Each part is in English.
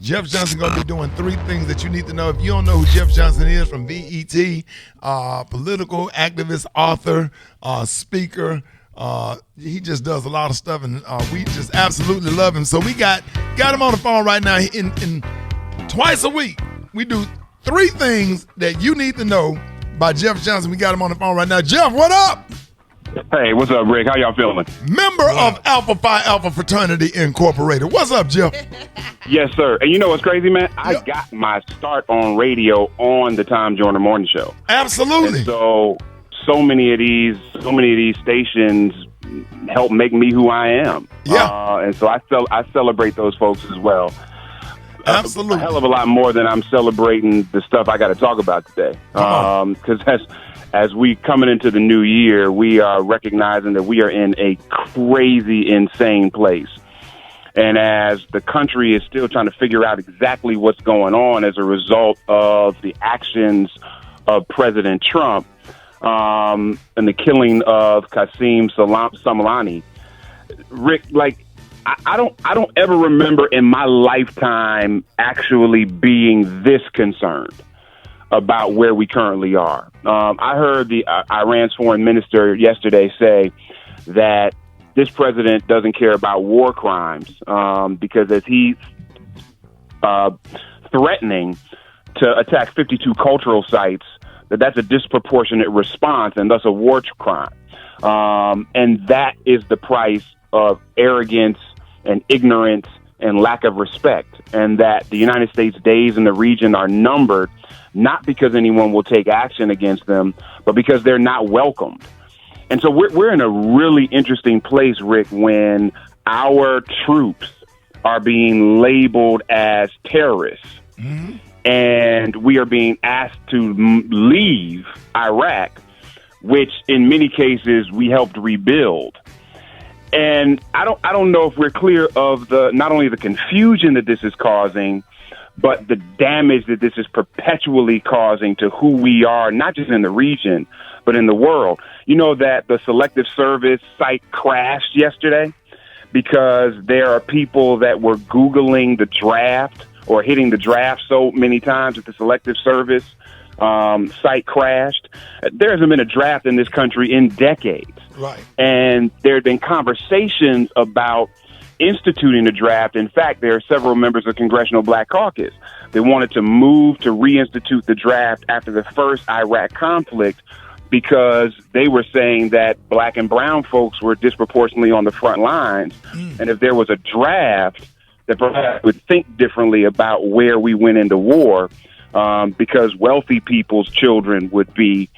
Jeff Johnson going to be doing 3 things that you need to know. If you don't know who Jeff Johnson is, from BET, political activist, author, speaker. He just does a lot of stuff, and we just absolutely love him. So we got him on the phone right now. In twice a week, we do 3 things that you need to know by Jeff Johnson. We got him on the phone right now. Jeff, what up? Hey, what's up, Rick? How y'all feeling? Member of Alpha Phi Alpha Fraternity Incorporated. What's up, Jeff? Yes, sir. And you know what's crazy, man? I got my start on radio on the Joyner Morning Show. Absolutely. And so many of these stations help make me who I am. Yeah. And so I celebrate those folks as well. Absolutely. A hell of a lot more than I'm celebrating the stuff I got to talk about today. Because as we coming into the new year, we are recognizing that we are in a crazy, insane place. And as the country is still trying to figure out exactly what's going on as a result of the actions of President Trump and the killing of Qasem Soleimani, Rick, I don't ever remember in my lifetime actually being this concerned about where we currently are. I heard the Iran's foreign minister yesterday say that this president doesn't care about war crimes because as he's threatening to attack 52 cultural sites, that's a disproportionate response and thus a war crime. And that is the price of arrogance and ignorance and lack of respect, and that the United States days in the region are numbered, not because anyone will take action against them, but because they're not welcomed. And so we're in a really interesting place, Rick, when our troops are being labeled as terrorists. Mm-hmm. And we are being asked to leave Iraq, which in many cases we helped rebuild. And I don't know if we're clear of not only the confusion that this is causing, but the damage that this is perpetually causing to who we are, not just in the region, but in the world. You know that the Selective Service site crashed yesterday because there are people that were Googling the draft or hitting the draft so many times that the Selective Service site crashed. There hasn't been a draft in this country in decades. Right. And there have been conversations about instituting a draft. In fact, there are several members of Congressional Black Caucus that wanted to move to reinstitute the draft after the first Iraq conflict because they were saying that black and brown folks were disproportionately on the front lines. And if there was a draft, that perhaps would think differently about where we went into war because wealthy people's children would be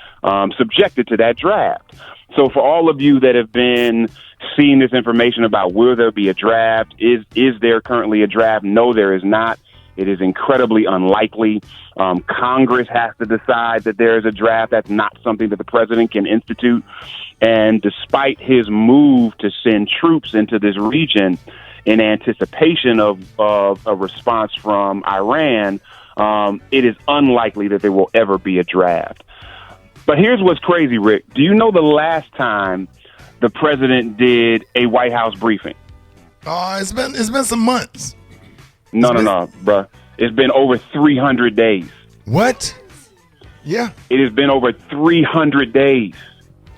subjected to that draft. So for all of you that have been seeing this information about will there be a draft, is there currently a draft? No, there is not. It is incredibly unlikely. Congress has to decide that there is a draft. That's not something that the president can institute. And despite his move to send troops into this region in anticipation of a response from Iran, it is unlikely that there will ever be a draft. But here's what's crazy, Rick. Do you know the last time the president did a White House briefing? It's been some months. No, bruh. It's been over 300 days. What? Yeah. It has been over 300 days.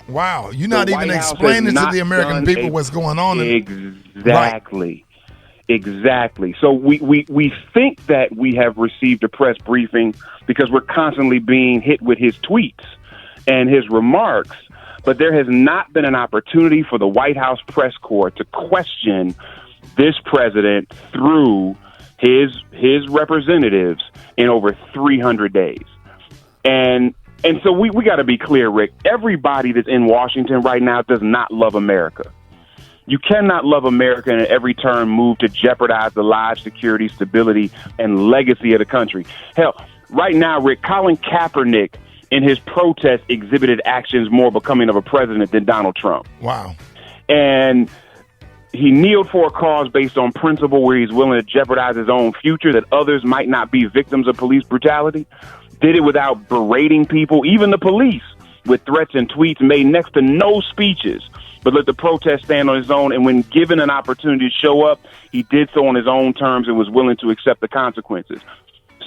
Wow. You're not even explaining to the American people what's going on. Exactly. Right. Exactly. So we think that we have received a press briefing because we're constantly being hit with his tweets and his remarks, but there has not been an opportunity for the White House press corps to question this president through his representatives in over 300 days. And so we got to be clear, Rick. Everybody that's in Washington right now does not love America. You cannot love America and at every turn move to jeopardize the lives, security, stability, and legacy of the country. Hell, right now, Rick, Colin Kaepernick in his protest exhibited actions more becoming of a president than Donald Trump. Wow. And he kneeled for a cause based on principle where he's willing to jeopardize his own future that others might not be victims of police brutality. Did it without berating people, even the police, with threats and tweets, made next to no speeches, but let the protest stand on his own. And when given an opportunity to show up, he did so on his own terms and was willing to accept the consequences.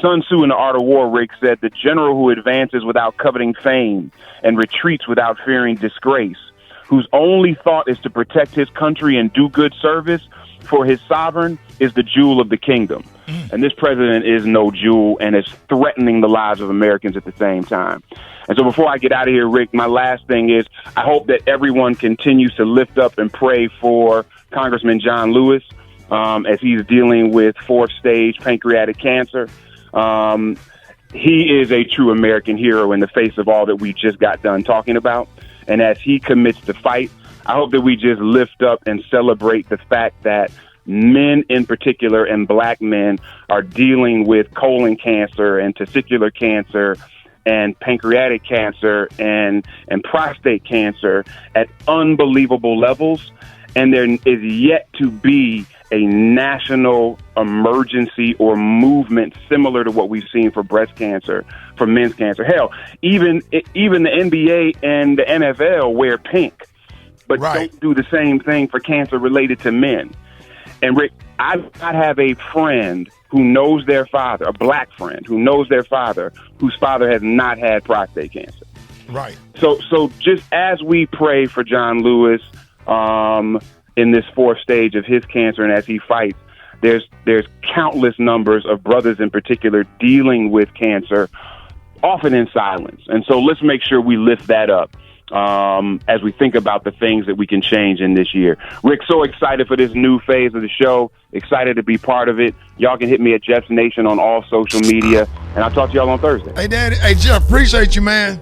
Sun Tzu in The Art of War, Rick, said, "The general who advances without coveting fame and retreats without fearing disgrace, whose only thought is to protect his country and do good service for his sovereign, is the jewel of the kingdom." And this president is no jewel and is threatening the lives of Americans at the same time. And so before I get out of here, Rick, my last thing is I hope that everyone continues to lift up and pray for Congressman John Lewis as he's dealing with fourth stage pancreatic cancer. He is a true American hero in the face of all that we just got done talking about. And as he commits to fight, I hope that we just lift up and celebrate the fact that men in particular and black men are dealing with colon cancer and testicular cancer and pancreatic cancer and prostate cancer at unbelievable levels. And there is yet to be a national emergency or movement similar to what we've seen for breast cancer, for men's cancer. Hell, even the NBA and the NFL wear pink, but don't do the same thing for cancer related to men. And Rick, I have a friend who knows their father, a black friend who knows their father, whose father has not had prostate cancer. Right. So just as we pray for John Lewis in this fourth stage of his cancer, and as he fights, there's countless numbers of brothers in particular dealing with cancer, often in silence. And so let's make sure we lift that up as we think about the things that we can change in this year. Rick, so excited for this new phase of the show. Excited to be part of it. Y'all can hit me at Jeff's Nation on all social media, and I'll talk to y'all on Thursday. Hey, Daddy. Hey, Jeff, appreciate you, man.